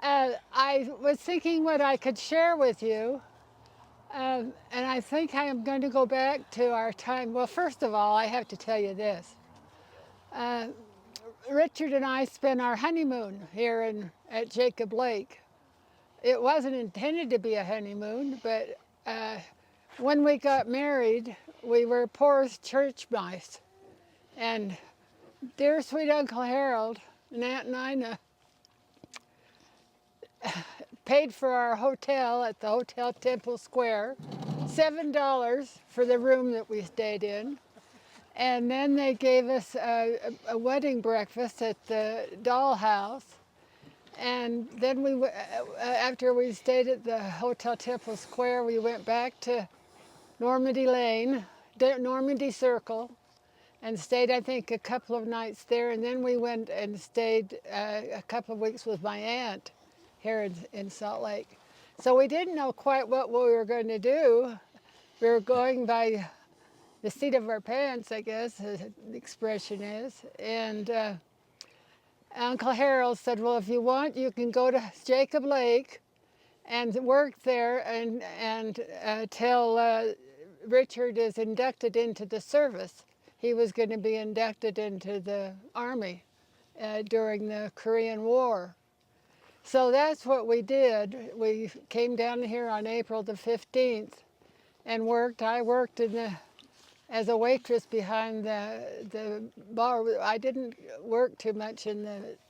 I was thinking what I could share with you, and I think I am going to go back to our time. Well, first of all, I have to tell you this. Uh, Richard and I spent our honeymoon here at Jacob Lake. It wasn't intended to be a honeymoon, but when we got married, we were poor as church mice. And dear sweet Uncle Harold and Aunt Nina paid for our hotel at the Hotel Temple Square, $7 for the room that we stayed in. And then they gave us a wedding breakfast at the dollhouse. And then after we stayed at the Hotel Temple Square, we went back to Normandy Lane, Normandy Circle, and stayed, I think, a couple of nights there. And then we went and stayed a couple of weeks with my aunt here in Salt Lake. So we didn't know quite what we were going to do. We were going by the seat of our pants, I guess the expression is. And Uncle Harold said, well, if you want, you can go to Jacob Lake and work there until Richard is inducted into the service. He was going to be inducted into the Army during the Korean War. So that's what we did. We came down here on April the 15th and worked. I worked as a waitress behind the bar. I didn't work too much in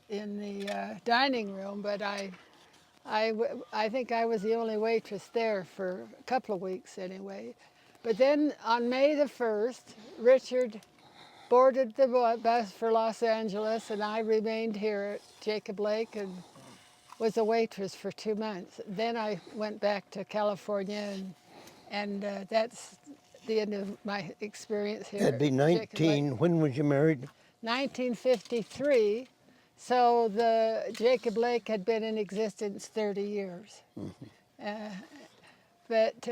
the dining room, but I think I was the only waitress there for a couple of weeks anyway. But then on May the 1st, Richard boarded the bus for Los Angeles, and I remained here at Jacob Lake and was a waitress for 2 months. Then I went back to California, and that's the end of my experience here. That'd be 19. When was you married? 1953. So the Jacob Lake had been in existence 30 years. But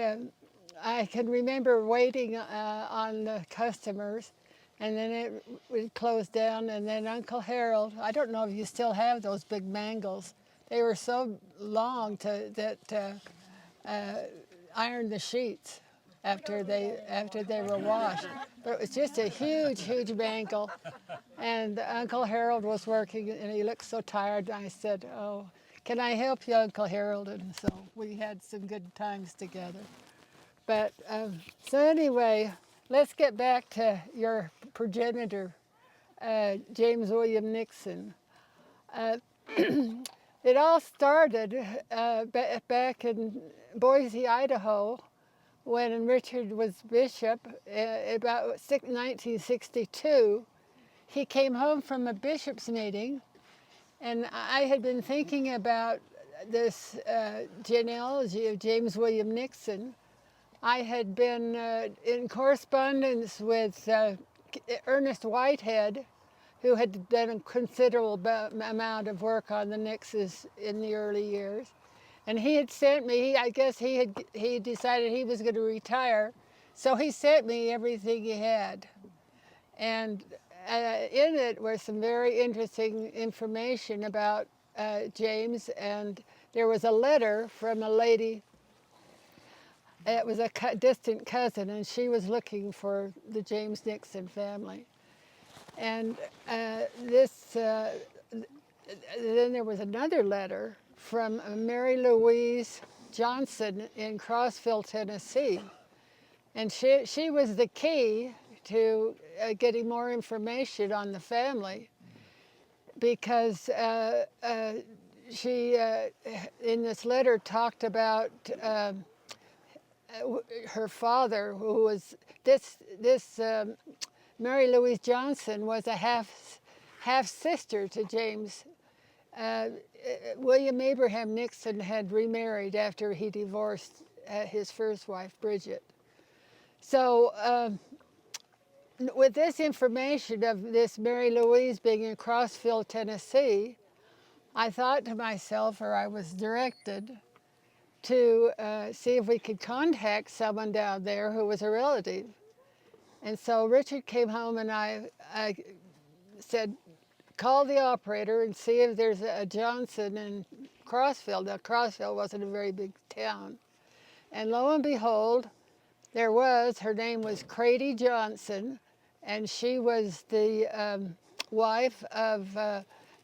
I can remember waiting on the customers, and then it would close down, and then Uncle Harold, I don't know if you still have those big mangles. They were so long that ironed the sheets after they were washed. But it was just a huge, huge mangle. And Uncle Harold was working, and he looked so tired. And I said, "Oh, can I help you, Uncle Harold?" And so we had some good times together. But so anyway, let's get back to your progenitor, James William Nixon. It all started back in Boise, Idaho, when Richard was bishop, about 1962. He came home from a bishop's meeting, and I had been thinking about this genealogy of James William Nixon. I had been in correspondence with Ernest Whitehead, who had done a considerable amount of work on the Nixons in the early years. And he had sent me, I guess he decided he was going to retire, so he sent me everything he had. And in it was some very interesting information about James, and there was a letter from a lady. It was a distant cousin, and she was looking for the James Nixon family. And then there was another letter from Mary Louise Johnson in Crossville, Tennessee. And she was the key to getting more information on the family, because she, in this letter, talked about her father, who was Mary Louise Johnson was a half sister to James. William Abraham Nixon had remarried after he divorced his first wife, Bridget. So with this information of this Mary Louise being in Crossville, Tennessee, I thought to myself, or I was directed, to see if we could contact someone down there who was a relative. And so Richard came home, and I said, call the operator and see if there's a Johnson in Crossville. Now, Crossville wasn't a very big town. And lo and behold, her name was Crady Johnson, and she was the wife of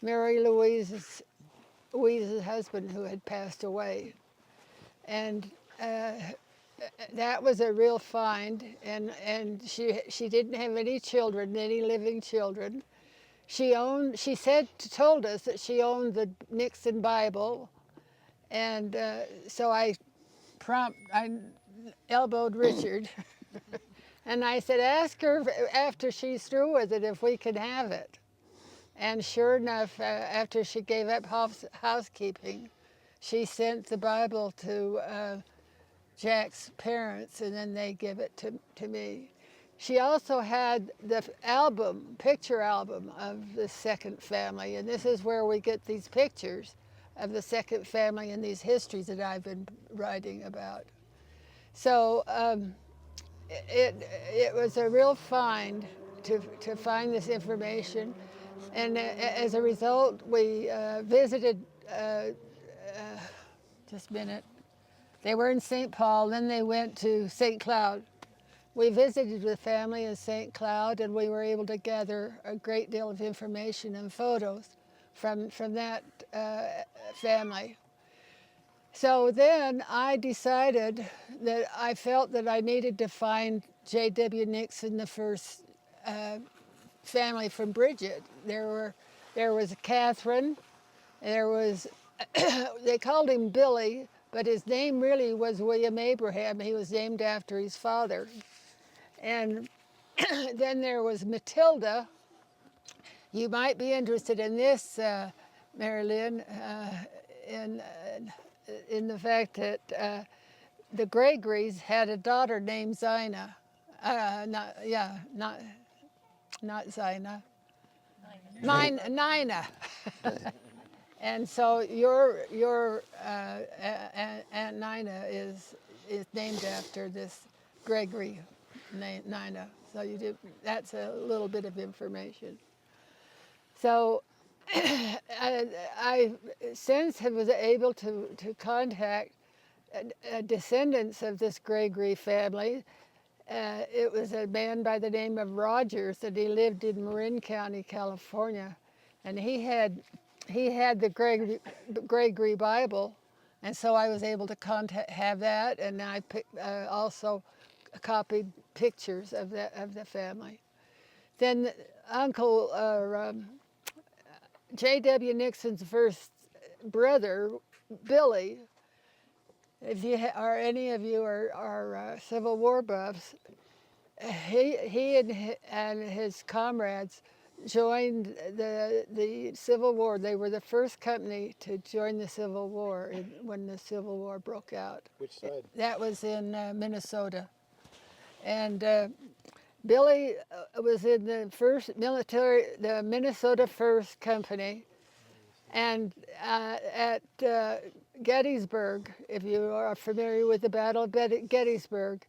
Mary Louise's husband who had passed away. And that was a real find, and she didn't have any children, any living children. She told us that she owned the Nixon Bible, and so I elbowed Richard, and I said, ask her after she's through with it if we can have it. And sure enough, after she gave up housekeeping, she sent the Bible to Jack's parents, and then they give it to me. She also had the picture album of the second family, and this is where we get these pictures of the second family and these histories that I've been writing about. So it was a real find to find this information, and as a result, we visited. Just a minute. They were in St. Paul, then they went to St. Cloud. We visited the family in St. Cloud, and we were able to gather a great deal of information and photos from that family. So then I decided that I felt that I needed to find J.W. Nixon, the first family from Bridget. There was Catherine, there was, they called him Billy, but his name really was William Abraham. He was named after his father. And then there was Matilda. You might be interested in this, Mary Lynn, in the fact that the Gregories had a daughter named Zina. Not Zina. Nina. And so your Aunt Nina is named after this Gregory, Nina. So that's a little bit of information. So I since was able to contact descendants of this Gregory family. It was a man by the name of Rogers, and he lived in Marin County, California, and he had the Gregory Bible, and so I was able to have that, and I also copied pictures of the family. Then Uncle J.W. Nixon's first brother, Billy, if you or any of you are Civil War buffs, he and his comrades joined the Civil War. They were the first company to join the Civil War when the Civil War broke out. Which side? That was in Minnesota. And Billy was in the first military, the Minnesota First Company. And at Gettysburg, if you are familiar with the Battle of Gettysburg,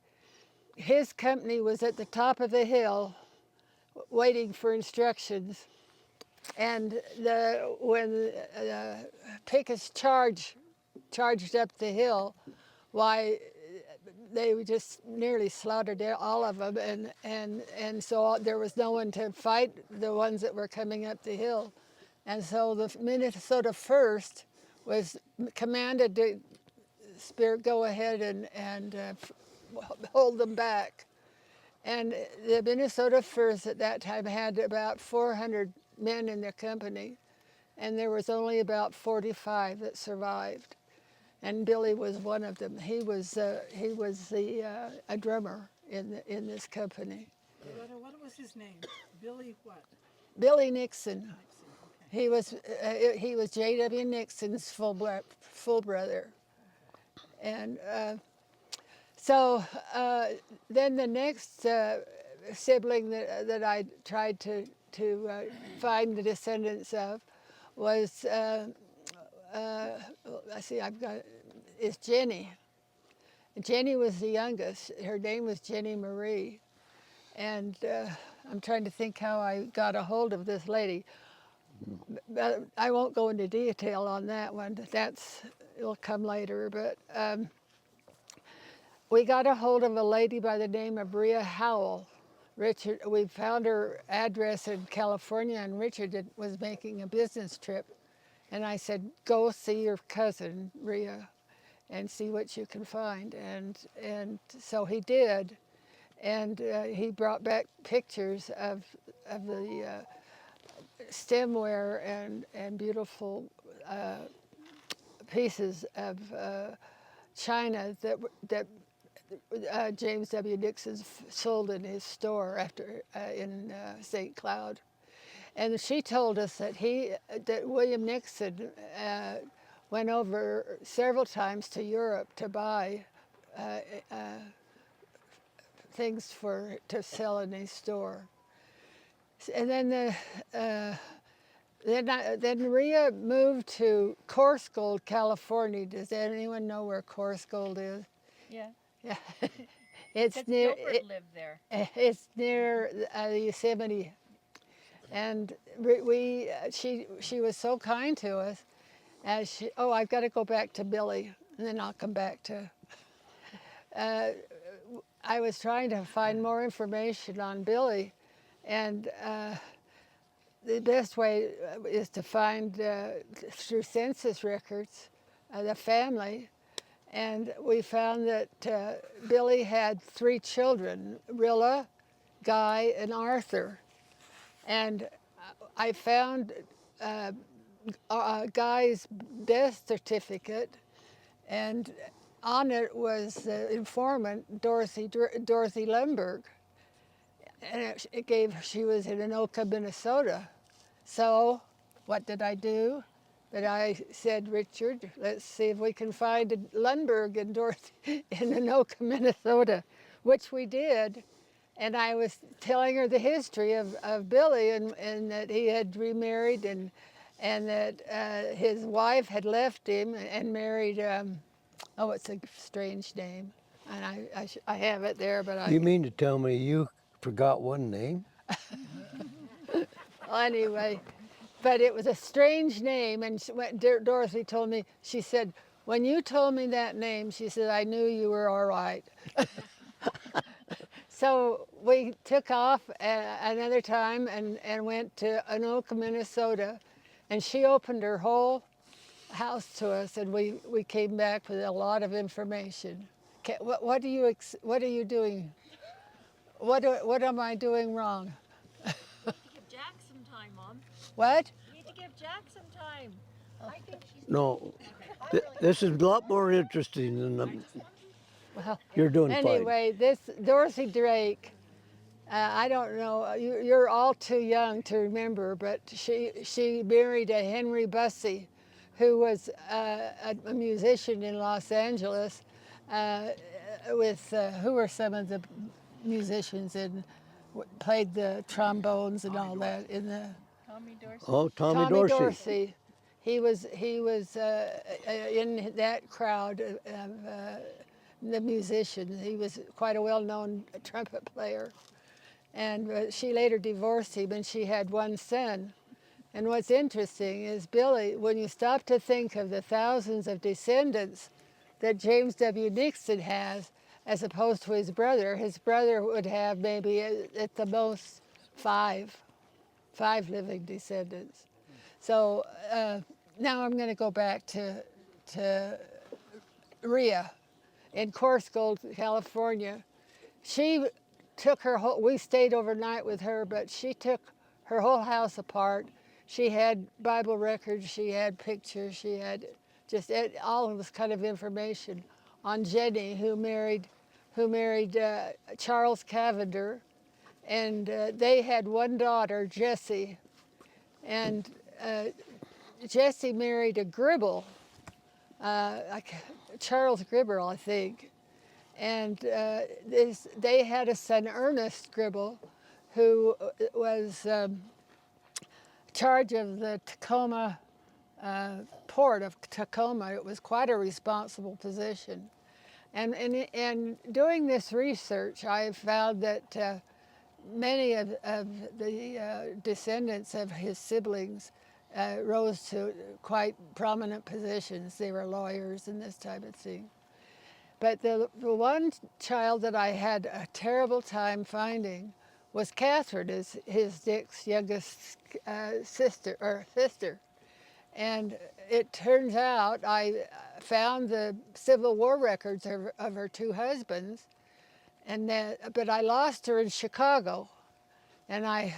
his company was at the top of the hill waiting for instructions, and when Pickett's charged up the hill, why they just nearly slaughtered all of them, and so there was no one to fight the ones that were coming up the hill, and so the Minnesota First was commanded to go ahead and hold them back. And the Minnesota First at that time had about 400 men in their company, and there was only about 45 that survived. And Billy was one of them. He was a drummer in this company. Loretta, what was his name? Billy what? Billy Nixon. Nixon, okay. He was J.W. Nixon's full brother, and. So then the next sibling that I tried to find the descendants of was, is Jenny. Jenny was the youngest. Her name was Jenny Marie. And I'm trying to think how I got a hold of this lady. But I won't go into detail on that one. It'll come later. But we got a hold of a lady by the name of Rhea Howell. We found her address in California, and Richard was making a business trip. And I said, go see your cousin, Rhea, and see what you can find. And so he did. And he brought back pictures of the stemware and beautiful pieces of china that James W. Nixon sold in his store in St. Cloud. And she told us that William Nixon went over several times to Europe to buy uh, uh, things to sell in his store. And then Rhea moved to Coarse Gold, California. Does anyone know where Coarse Gold is? Yeah. Yeah, it's Because near. Gilbert lived there. It's near Yosemite, and she was so kind to us. I've got to go back to Billy, and then I'll come back to. I was trying to find more information on Billy, and the best way is to find through census records the family. And we found that Billy had 3 children, Rilla, Guy, and Arthur. And I found Guy's death certificate, and on it was the informant, Dorothy Lemberg. And she was in Anoka, Minnesota. So what did I do? But I said, Richard, let's see if we can find a Lundberg in Dorothy in Anoka, Minnesota, which we did. And I was telling her the history of Billy and that he had remarried and that his wife had left him and married, it's a strange name. And I have it there, but You mean to tell me you forgot one name? anyway. But it was a strange name, and Dorothy told me, she said, when you told me that name, she said, I knew you were all right. So we took off another time and went to Anoka, Minnesota, and she opened her whole house to us, and we came back with a lot of information. What are you doing? What am I doing wrong? Give Jack some time, Mom. What? You need to give Jack some time. I think she's. No. This is a lot more interesting than Well, you're doing fine. anyway, this Dorothy Drake, I don't know, you're all too young to remember, but she married a Henry Bussey, who was a musician in Los Angeles, who were some of the musicians and played the trombones and all that in the. Tommy Dorsey. Oh, Tommy Dorsey. He was in that crowd of the musicians. He was quite a well-known trumpet player. And she later divorced him, and she had 1 son. And what's interesting is Billy, when you stop to think of the thousands of descendants that James W. Nixon has, as opposed to his brother would have maybe at the most five living descendants. So now I'm going to go back to Rhea in Coarse Gold, California. She took we stayed overnight with her, but she took her whole house apart. She had Bible records, she had pictures, she had just all of this kind of information on Jenny, who married Charles Cavender, and they had 1 daughter, Jessie, and Jessie married a Gribble, Charles Gribble, I think. And they had a son, Ernest Gribble, who was charge of the Tacoma port of Tacoma. It was quite a responsible position. And doing this research, I found that many of the descendants of his siblings rose to quite prominent positions. They were lawyers and this type of thing. But the one child that I had a terrible time finding was Catherine, his Dick's youngest sister. And it turns out I found the Civil War records of her two husbands, but I lost her in Chicago, and I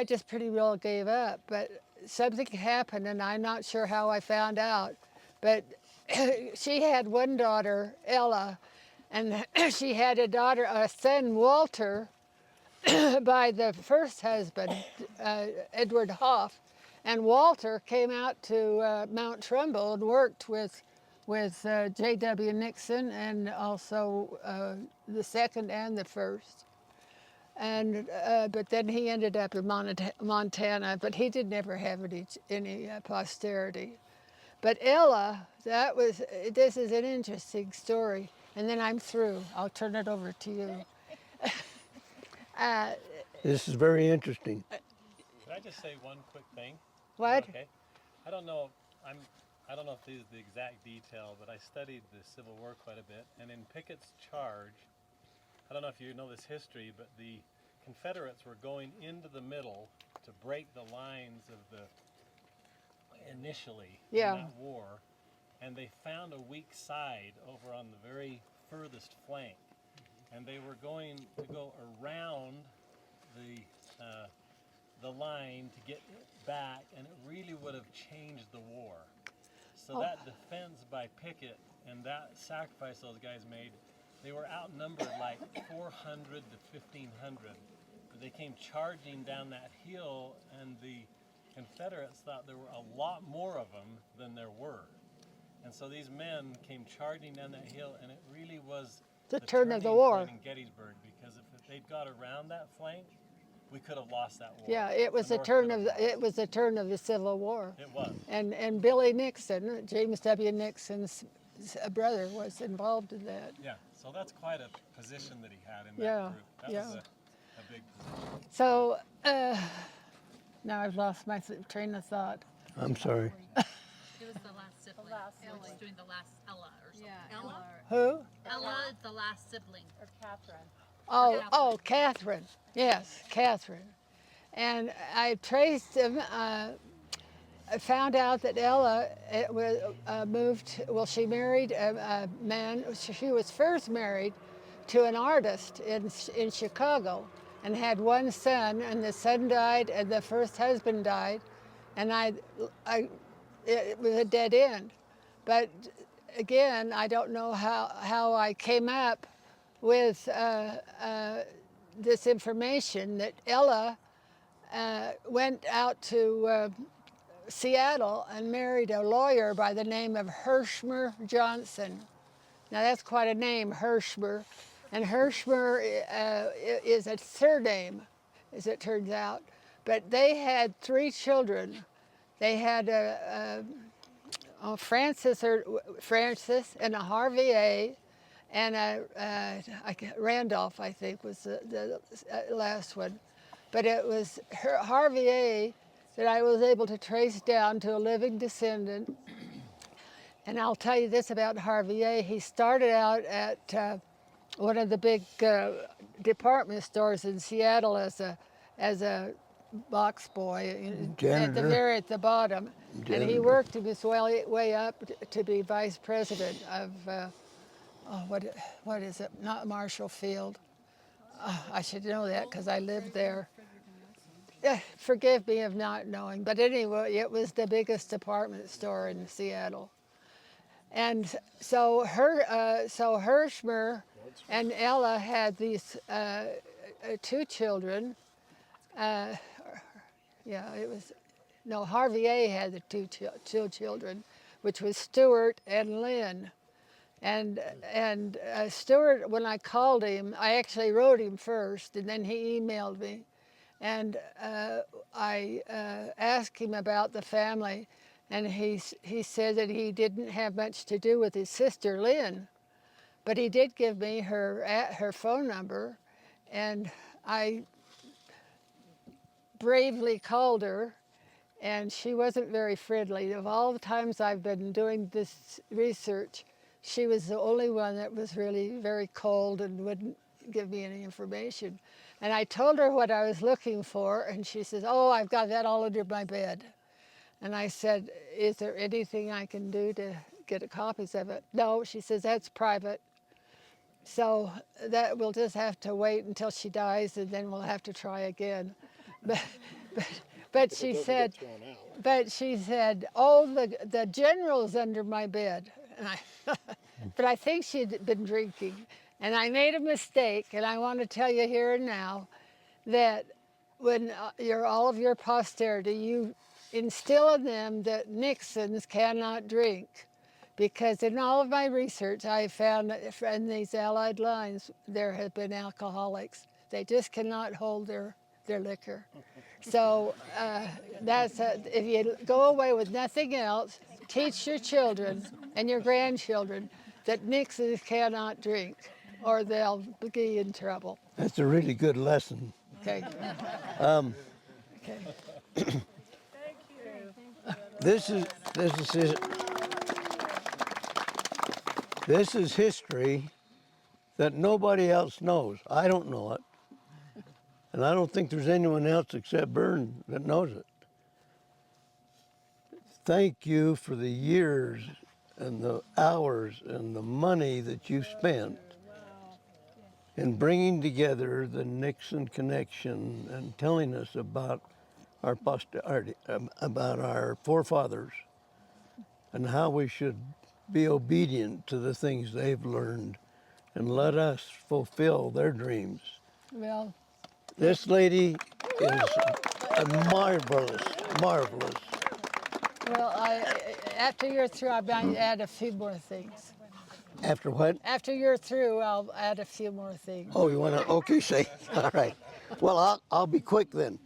just pretty well gave up. But something happened, and I'm not sure how I found out. But she had one daughter, Ella, and she had a son, Walter, by the first husband, Edward Hoff. And Walter came out to Mount Trumbull and worked with J.W. Nixon and also the second and the first. And but then he ended up in Montana, but he did never have any posterity. But Ella, this is an interesting story. And then I'm through. I'll turn it over to you. This is very interesting. Can I just say one quick thing? What? Okay. I don't know. I don't know if this is the exact detail, but I studied the Civil War quite a bit. And in Pickett's charge, I don't know if you know this history, but the Confederates were going into the middle to break the lines of the initially in that war, and they found a weak side over on the very furthest flank, and they were going to go around the line to get back, and it really would have changed the war. So that defense by Pickett and that sacrifice those guys made, they were outnumbered like 400 to 1,500. They came charging down that hill, and the Confederates thought there were a lot more of them than there were. And so these men came charging down that hill, and it really was the turn of the war in Gettysburg, because if they'd got around that flank, we could have lost that war. Yeah, it was the turn of the Civil War. It was. And Billy Nixon, James W. Nixon's brother, was involved in that. Yeah, so that's quite a position that he had in that group. That was a big position. So now I've lost my train of thought. I'm sorry. It was the last sibling. Ella was doing the last Ella or something. Yeah, Ella? Who? Ella is the last sibling. Or Catherine. Oh, Catherine. Yes, Catherine. And I traced him. I found out that Ella she married a man. She was first married to an artist in Chicago and had one son, and the son died and the first husband died, and it was a dead end. But again, I don't know how I came up with this information that Ella went out to Seattle and married a lawyer by the name of Hershmer Johnson. Now that's quite a name, Hershmer. And Hershmer is a surname, as it turns out. But they had 3 children. They had Francis and a Harvey A. And Randolph, I think, was the last one. But it was Harvey A. that I was able to trace down to a living descendant. And I'll tell you this about Harvey A. He started out at one of the big department stores in Seattle as a box boy, Janitor. at the bottom. Janitor. And he worked his way up to be vice president of what is it? Not Marshall Field. I should know that because I lived there. Forgive me of not knowing, but anyway, it was the biggest department store in Seattle. And so Hershmer and Ella had these 2 children. Harvey A. had the two children, which was Stuart and Lynn. And Stuart, when I called him, I actually wrote him first, and then he emailed me. And I asked him about the family, and he said that he didn't have much to do with his sister, Lynn. But he did give me her phone number, and I bravely called her. and she wasn't very friendly. Of all the times I've been doing this research, she was the only one that was really very cold and wouldn't give me any information. And I told her what I was looking for, and she says, "Oh, I've got that all under my bed." And I said, "Is there anything I can do to get copies of it?" "No," she says, "that's private." So that we'll just have to wait until she dies, and then we'll have to try again. But, but, but she said, "Oh, the general's under my bed." And but I think she'd been drinking. And I made a mistake, and I want to tell you here and now that when all of your posterity, you instill in them that Nixons cannot drink. Because in all of my research, I found that in these Allied lines, there have been alcoholics. They just cannot hold their liquor. So if you go away with nothing else, teach your children and your grandchildren that Nixons cannot drink, or they'll be in trouble. That's a really good lesson. Okay. Okay. This is history that nobody else knows. I don't know it. And I don't think there's anyone else except Bern that knows it. Thank you for the years and the hours and the money that you spent in bringing together the Nixon connection and telling us about our posterity, about our forefathers, and how we should be obedient to the things they've learned and let us fulfill their dreams. Well, This lady is marvelous. well, after you're through, I might add a few more things. After what? After you're through, I'll add a few more things. Oh, you want to? Okay, say. All right. Well, I'll be quick then.